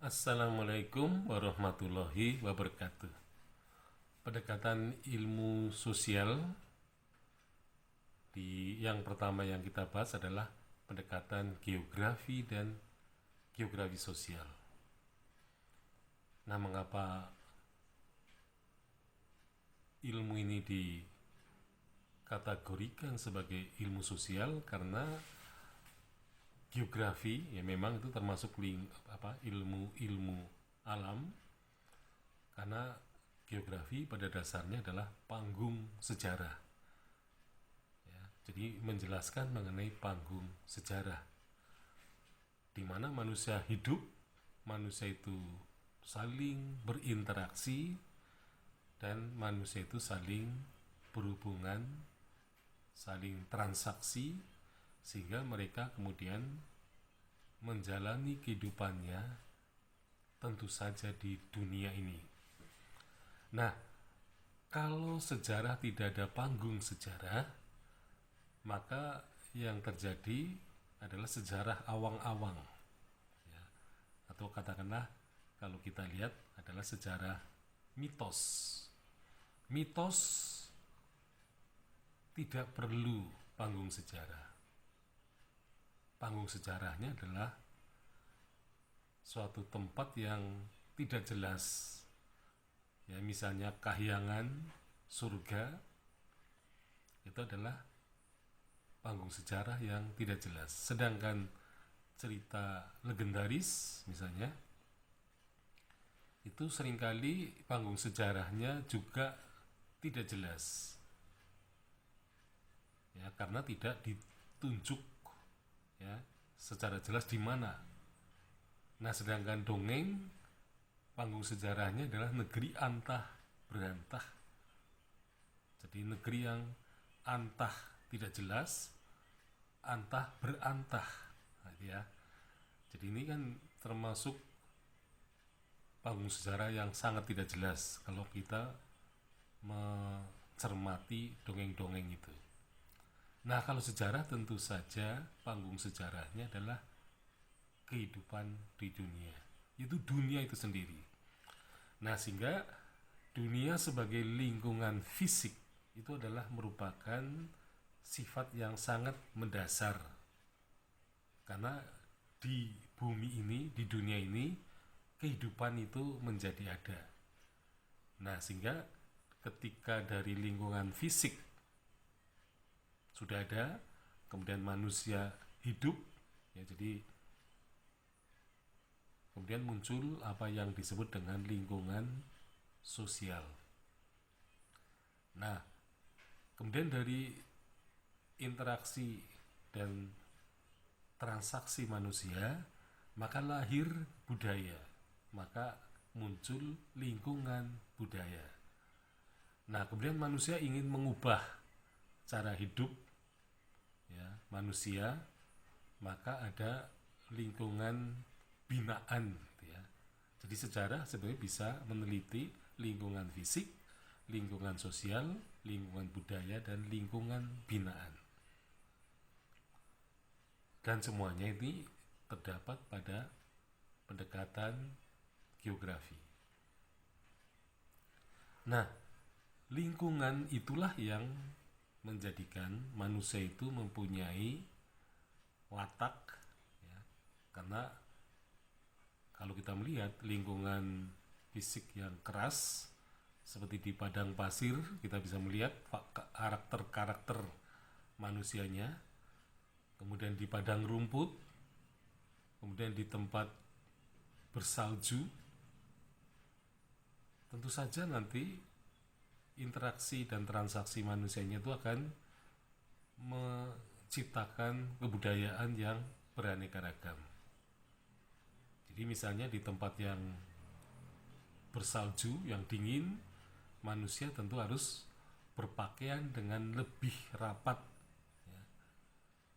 Assalamualaikum warahmatullahi wabarakatuh. Pendekatan ilmu sosial yang pertama yang kita bahas adalah pendekatan geografi dan geografi sosial. Nah, mengapa ilmu ini dikategorikan sebagai ilmu sosial? Karena geografi ya memang itu termasuk ilmu alam, karena geografi pada dasarnya adalah panggung sejarah ya, jadi menjelaskan mengenai panggung sejarah di mana manusia hidup, manusia itu saling berinteraksi, dan manusia itu saling berhubungan, saling transaksi, sehingga mereka kemudian menjalani kehidupannya tentu saja di dunia ini. Nah, kalau sejarah tidak ada panggung sejarah, maka yang terjadi adalah sejarah awang-awang ya. Atau katakanlah kalau kita lihat adalah sejarah mitos. Mitos tidak perlu panggung sejarah. Panggung sejarahnya adalah suatu tempat yang tidak jelas ya, misalnya kahyangan surga, itu adalah panggung sejarah yang tidak jelas. Sedangkan cerita legendaris misalnya, itu seringkali panggung sejarahnya juga tidak jelas ya, karena tidak ditunjuk ya secara jelas di mana. Nah, sedangkan dongeng panggung sejarahnya adalah negeri antah berantah. Jadi negeri yang antah tidak jelas, antah berantah. Nah, ya. Jadi ini kan termasuk panggung sejarah yang sangat tidak jelas kalau kita mencermati dongeng-dongeng itu. Nah, kalau sejarah tentu saja panggung sejarahnya adalah kehidupan di dunia, itu dunia itu sendiri. Nah, sehingga dunia sebagai lingkungan fisik itu adalah merupakan sifat yang sangat mendasar, karena di bumi ini, di dunia ini, kehidupan itu menjadi ada. Nah, sehingga ketika dari lingkungan fisik sudah ada, kemudian manusia hidup ya, jadi kemudian muncul apa yang disebut dengan lingkungan sosial. Nah, kemudian dari interaksi dan transaksi manusia, maka lahir budaya, maka muncul lingkungan budaya. Nah, kemudian manusia ingin mengubah cara hidup ya, manusia, maka ada lingkungan binaan ya. Jadi sejarah sebenarnya bisa meneliti lingkungan fisik, lingkungan sosial, lingkungan budaya, dan lingkungan binaan. Dan semuanya ini terdapat pada pendekatan geografi. Nah, lingkungan itulah yang menjadikan manusia itu mempunyai watak ya, karena kalau kita melihat lingkungan fisik yang keras seperti di padang pasir, kita bisa melihat karakter-karakter manusianya. Kemudian di padang rumput, kemudian di tempat bersalju, tentu saja nanti interaksi dan transaksi manusianya itu akan menciptakan kebudayaan yang beraneka ragam. Jadi misalnya di tempat yang bersalju, yang dingin, manusia tentu harus berpakaian dengan lebih rapat ya.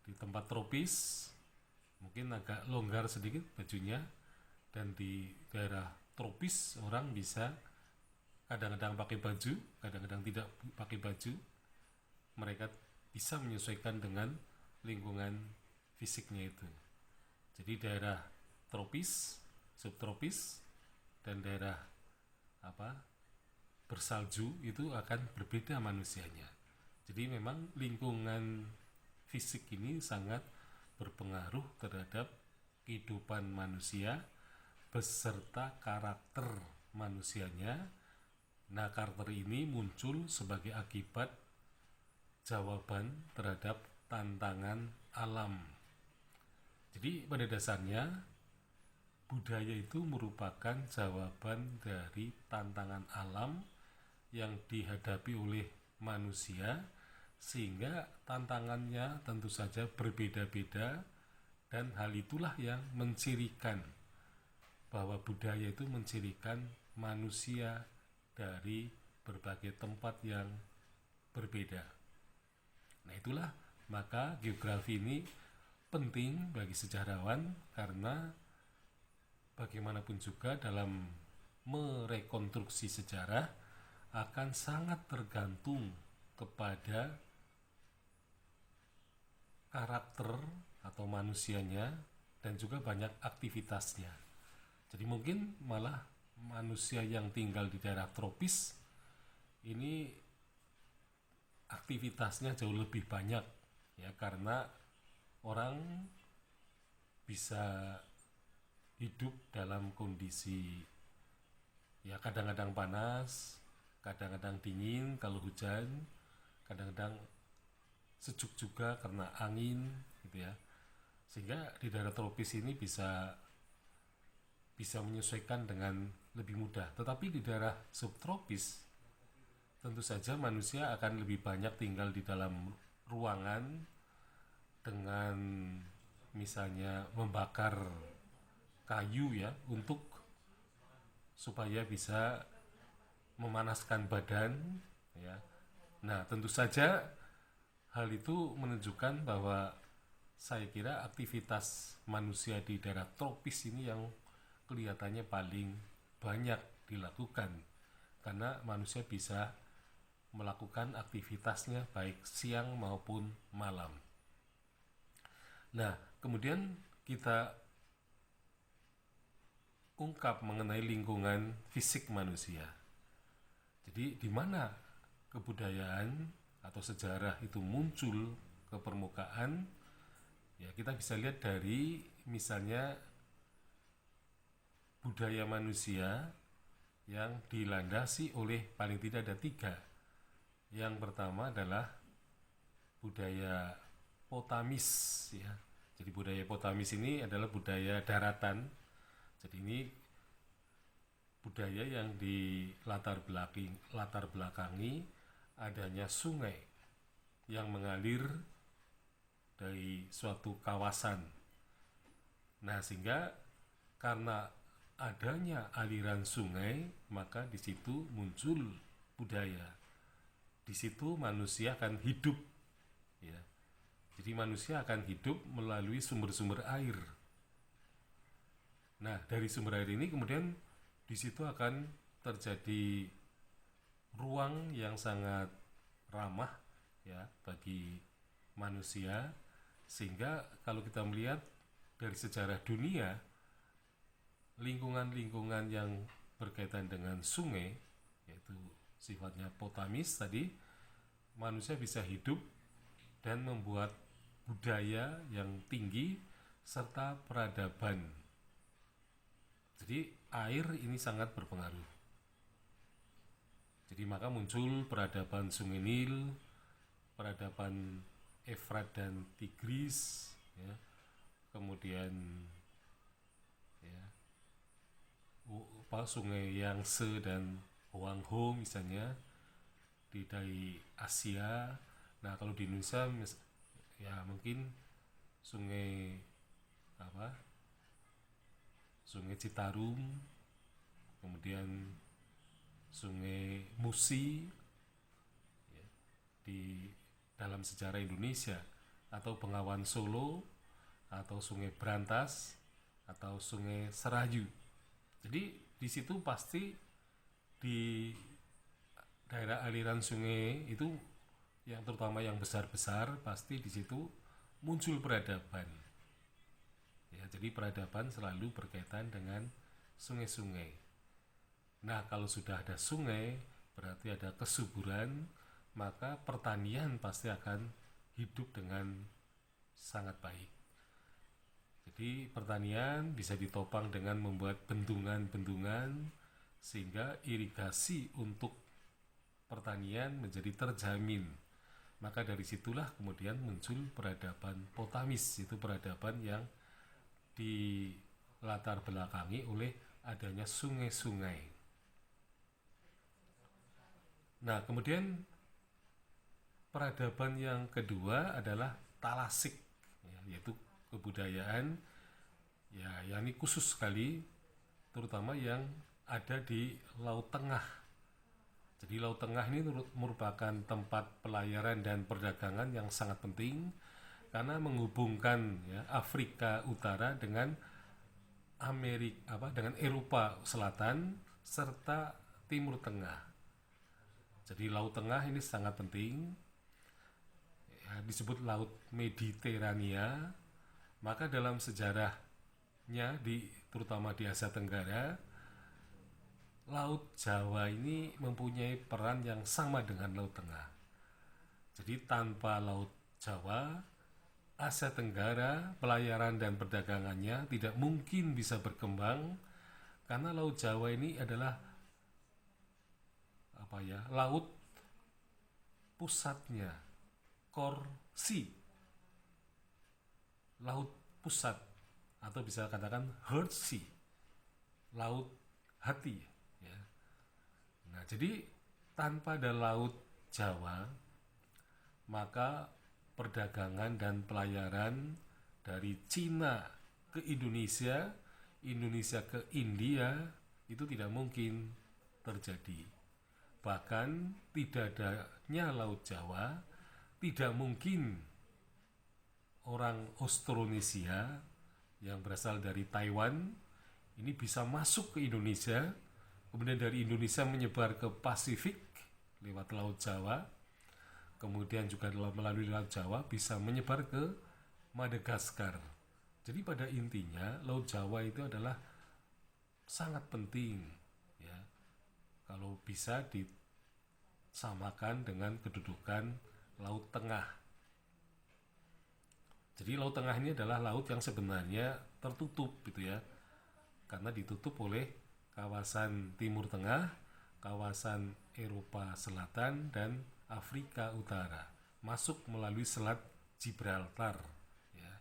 Di tempat tropis mungkin agak longgar sedikit bajunya, dan di daerah tropis orang bisa kadang-kadang pakai baju, kadang-kadang tidak pakai baju. Mereka bisa menyesuaikan dengan lingkungan fisiknya itu. Jadi daerah tropis subtropis dan daerah apa bersalju itu akan berbeda manusianya. Jadi memang lingkungan fisik ini sangat berpengaruh terhadap kehidupan manusia beserta karakter manusianya. Nah, karakter ini muncul sebagai akibat jawaban terhadap tantangan alam. Jadi pada dasarnya budaya itu merupakan jawaban dari tantangan alam yang dihadapi oleh manusia, sehingga tantangannya tentu saja berbeda-beda, dan hal itulah yang mencirikan bahwa budaya itu mencirikan manusia dari berbagai tempat yang berbeda. Nah, itulah maka geografi ini penting bagi sejarawan, karena bagaimanapun juga dalam merekonstruksi sejarah akan sangat tergantung kepada karakter atau manusianya dan juga banyak aktivitasnya. Jadi mungkin malah manusia yang tinggal di daerah tropis ini aktivitasnya jauh lebih banyak, ya, karena orang bisa hidup dalam kondisi ya kadang-kadang panas, kadang-kadang dingin kalau hujan, kadang-kadang sejuk juga karena angin, gitu ya. Sehingga di daerah tropis ini bisa menyesuaikan dengan lebih mudah. Tetapi di daerah subtropis tentu saja manusia akan lebih banyak tinggal di dalam ruangan dengan misalnya membakar kayu, ya, untuk supaya bisa memanaskan badan, ya. Nah, tentu saja hal itu menunjukkan bahwa saya kira aktivitas manusia di daerah tropis ini yang kelihatannya paling banyak dilakukan, karena manusia bisa melakukan aktivitasnya baik siang maupun malam. Nah, kemudian kita ungkap mengenai lingkungan fisik manusia. Jadi di mana kebudayaan atau sejarah itu muncul ke permukaan, ya kita bisa lihat dari misalnya budaya manusia yang dilandasi oleh paling tidak ada 3. Yang pertama adalah budaya Potamis, ya. Jadi budaya Potamis ini adalah budaya daratan. Jadi ini budaya yang di latar belakangi adanya sungai yang mengalir dari suatu kawasan. Nah, sehingga karena adanya aliran sungai, maka di situ muncul budaya. Di situ manusia akan hidup, ya. Jadi manusia akan hidup melalui sumber-sumber air. Nah, dari sumber air ini kemudian di situ akan terjadi ruang yang sangat ramah, ya, bagi manusia, sehingga kalau kita melihat dari sejarah dunia, lingkungan-lingkungan yang berkaitan dengan sungai, yaitu sifatnya potamis tadi, manusia bisa hidup dan membuat budaya yang tinggi serta peradaban. Jadi air ini sangat berpengaruh. Jadi maka muncul peradaban Sungai Nil, peradaban Efrat dan Tigris, ya. Kemudian ya, Sungai Yangtze dan Huanghe misalnya dari Asia. Nah, kalau di Indonesia ya mungkin sungai Sungai Citarum, kemudian Sungai Musi, ya, di dalam sejarah Indonesia, atau Bengawan Solo, atau Sungai Brantas, atau Sungai Serayu. Jadi di situ pasti di daerah aliran sungai itu yang terutama yang besar-besar, pasti di situ muncul peradaban. Ya, jadi peradaban selalu berkaitan dengan sungai-sungai. Nah, kalau sudah ada sungai, berarti ada kesuburan, maka pertanian pasti akan hidup dengan sangat baik. Jadi pertanian bisa ditopang dengan membuat bendungan-bendungan sehingga irigasi untuk pertanian menjadi terjamin. Maka dari situlah kemudian muncul peradaban Potamis, itu peradaban yang dilatar belakangi oleh adanya sungai-sungai. Nah, kemudian peradaban yang kedua adalah Talasik, ya, yaitu kebudayaan ya yang ini khusus sekali, terutama yang ada di Laut Tengah. Jadi Laut Tengah ini merupakan tempat pelayaran dan perdagangan yang sangat penting karena menghubungkan ya, Afrika Utara dengan dengan Eropa Selatan serta Timur Tengah. Jadi Laut Tengah ini sangat penting, ya, disebut Laut Mediterania. Maka dalam sejarahnya terutama di Asia Tenggara, Laut Jawa ini mempunyai peran yang sama dengan Laut Tengah. Jadi tanpa Laut Jawa, Asia Tenggara, pelayaran dan perdagangannya tidak mungkin bisa berkembang karena Laut Jawa ini adalah laut pusatnya, Korsi, laut pusat, atau bisa katakan Heart Sea, laut hati ya. Nah, jadi tanpa ada Laut Jawa, maka perdagangan dan pelayaran dari Cina ke Indonesia, Indonesia ke India itu tidak mungkin terjadi. Bahkan tidak adanya Laut Jawa, tidak mungkin orang Austronesia yang berasal dari Taiwan ini bisa masuk ke Indonesia, kemudian dari Indonesia menyebar ke Pasifik lewat Laut Jawa, kemudian juga melalui Laut Jawa bisa menyebar ke Madagaskar. Jadi pada intinya Laut Jawa itu adalah sangat penting ya, kalau bisa disamakan dengan kedudukan Laut Tengah. Jadi Laut Tengah ini adalah laut yang sebenarnya tertutup gitu ya, karena ditutup oleh kawasan Timur Tengah, kawasan Eropa Selatan, dan Afrika Utara, masuk melalui Selat Gibraltar ya.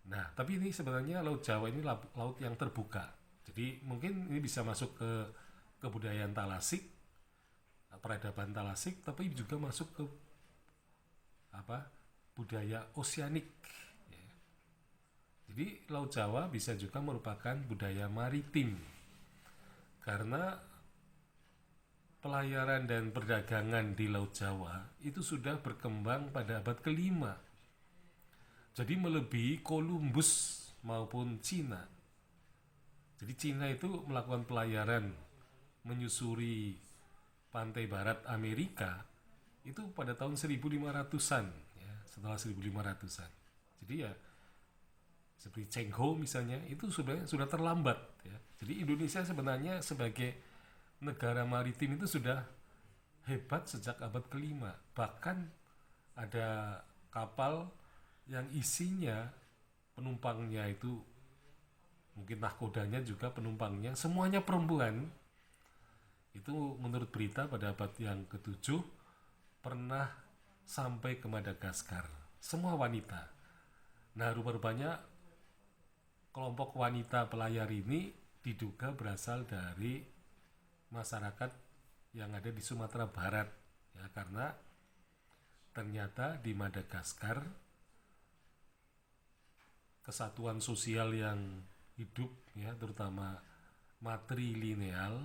Nah, tapi ini sebenarnya Laut Jawa ini laut yang terbuka. Jadi mungkin ini bisa masuk ke kebudayaan Talasik, peradaban Talasik, tapi juga masuk ke budaya oseanik ya. Jadi Laut Jawa bisa juga merupakan budaya maritim karena pelayaran dan perdagangan di Laut Jawa itu sudah berkembang pada abad ke-5. Jadi melebihi Columbus maupun Cina. Jadi Cina itu melakukan pelayaran menyusuri pantai barat Amerika itu pada tahun 1500-an ya, setelah 1500-an. Jadi ya seperti Cheng Ho misalnya itu sudah terlambat ya. Jadi Indonesia sebenarnya sebagai negara maritim itu sudah hebat sejak abad ke-5. Bahkan ada kapal yang isinya penumpangnya itu mungkin nahkodanya juga penumpangnya semuanya perempuan. Itu menurut berita pada abad yang ke-7 pernah sampai ke Madagaskar, semua wanita. Nah, rupa-rupanya kelompok wanita pelayar ini diduga berasal dari masyarakat yang ada di Sumatera Barat ya, karena ternyata di Madagaskar kesatuan sosial yang hidup ya, terutama matrilineal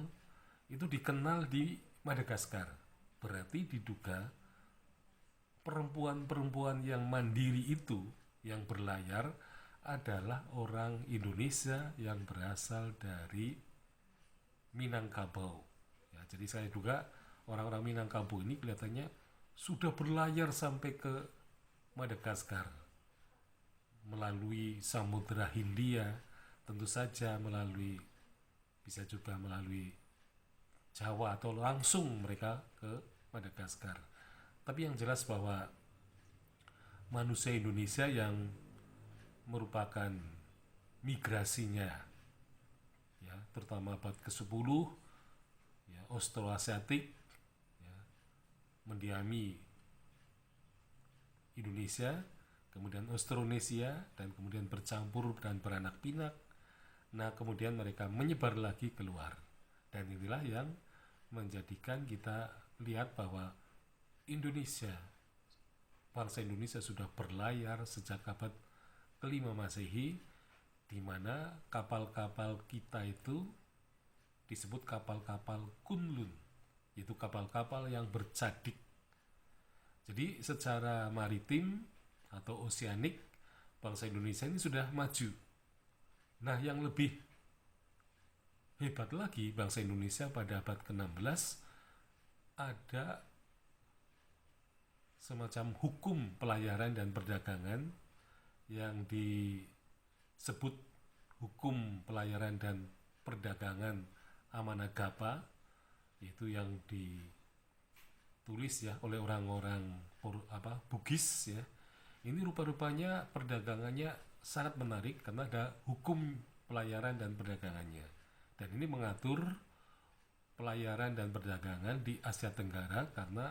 itu dikenal di Madagaskar. Berarti diduga perempuan-perempuan yang mandiri itu yang berlayar adalah orang Indonesia yang berasal dari Minangkabau ya. Jadi saya duga orang-orang Minangkabau ini kelihatannya sudah berlayar sampai ke Madagaskar melalui Samudra Hindia, tentu saja melalui bisa juga melalui Jawa atau langsung mereka ke Madagaskar. Tapi yang jelas bahwa manusia Indonesia yang merupakan migrasinya, ya, terutama abad ke-10, ya, Austroasiatik, ya, mendiami Indonesia, kemudian Austronesia, dan kemudian bercampur dan beranak pinak. Nah, kemudian mereka menyebar lagi keluar. Dan inilah yang menjadikan kita lihat bahwa Indonesia, bangsa Indonesia sudah berlayar sejak abad ke-5 Masehi, di mana kapal-kapal kita itu disebut kapal-kapal Kunlun, yaitu kapal-kapal yang bercadik. Jadi secara maritim atau oseanik, bangsa Indonesia ini sudah maju. Nah, yang lebih hebat lagi, bangsa Indonesia pada abad ke-16 ada semacam hukum pelayaran dan perdagangan yang disebut hukum pelayaran dan perdagangan Amanagapa, yaitu yang ditulis ya oleh orang-orang Bugis ya. Ini rupa-rupanya perdagangannya sangat menarik karena ada hukum pelayaran dan perdagangannya. Dan ini mengatur pelayaran dan perdagangan di Asia Tenggara karena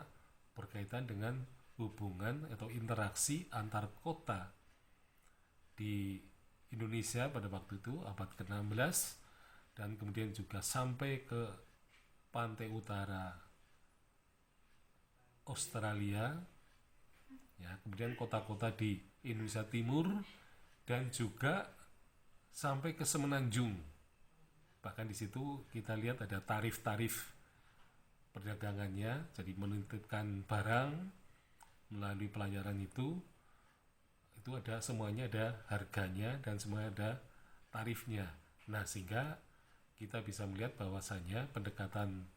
berkaitan dengan hubungan atau interaksi antar kota di Indonesia pada waktu itu abad ke-16, dan kemudian juga sampai ke pantai utara Australia, ya, kemudian kota-kota di Indonesia Timur, dan juga sampai ke Semenanjung. Bahkan di situ kita lihat ada tarif-tarif perdagangannya, jadi menitipkan barang melalui pelayaran itu ada semuanya, ada harganya dan semuanya ada tarifnya. Nah, sehingga kita bisa melihat bahwasanya pendekatan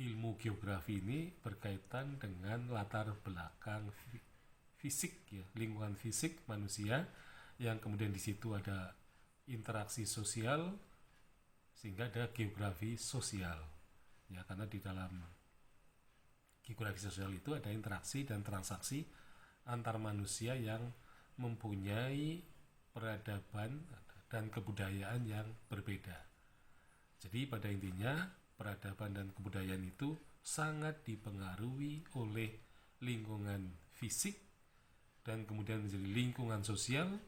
ilmu geografi ini berkaitan dengan latar belakang fisik ya, lingkungan fisik manusia, yang kemudian di situ ada interaksi sosial sehingga ada geografi sosial. Ya, karena di dalam geografi sosial itu ada interaksi dan transaksi antar manusia yang mempunyai peradaban dan kebudayaan yang berbeda. Jadi pada intinya peradaban dan kebudayaan itu sangat dipengaruhi oleh lingkungan fisik dan kemudian menjadi lingkungan sosial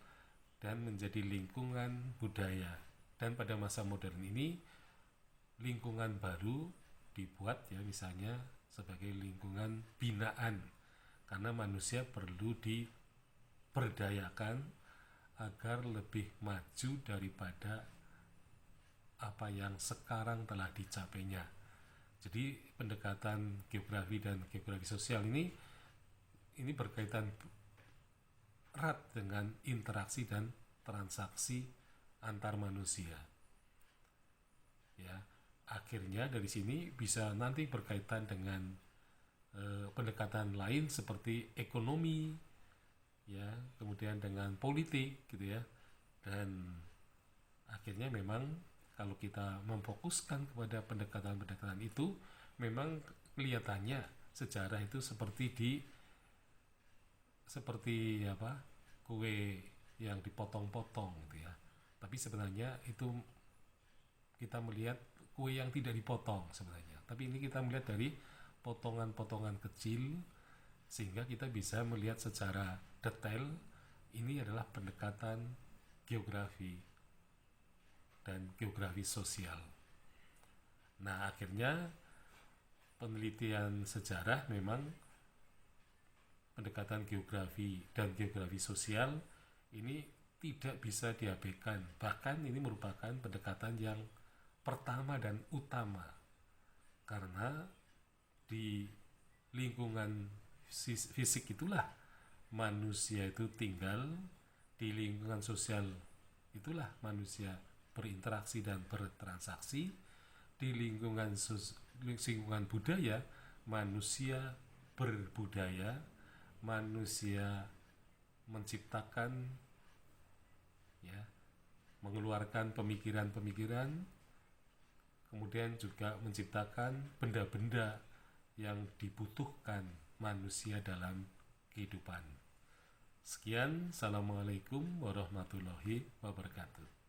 dan menjadi lingkungan budaya. Dan pada masa modern ini lingkungan baru dibuat ya, misalnya sebagai lingkungan binaan, karena manusia perlu diberdayakan agar lebih maju daripada apa yang sekarang telah dicapainya. Jadi pendekatan geografi dan geografi sosial ini berkaitan erat dengan interaksi dan transaksi antar manusia. Ya, akhirnya dari sini bisa nanti berkaitan dengan pendekatan lain seperti ekonomi, ya, kemudian dengan politik, gitu ya. Dan akhirnya memang kalau kita memfokuskan kepada pendekatan-pendekatan itu, memang kelihatannya sejarah itu seperti kue yang dipotong-potong, gitu ya. Tapi sebenarnya itu kita melihat kue yang tidak dipotong sebenarnya. Tapi ini kita melihat dari potongan-potongan kecil, sehingga kita bisa melihat secara detail ini adalah pendekatan geografi dan geografi sosial. Nah, akhirnya penelitian sejarah memang pendekatan geografi dan geografi sosial ini tidak bisa diabaikan. Bahkan ini merupakan pendekatan yang pertama dan utama, karena di lingkungan fisik itulah manusia itu tinggal, di lingkungan sosial itulah manusia berinteraksi dan bertransaksi, di lingkungan budaya manusia berbudaya, manusia menciptakan, ya, mengeluarkan pemikiran-pemikiran, kemudian juga menciptakan benda-benda yang dibutuhkan manusia dalam kehidupan. Sekian, Assalamualaikum warahmatullahi wabarakatuh.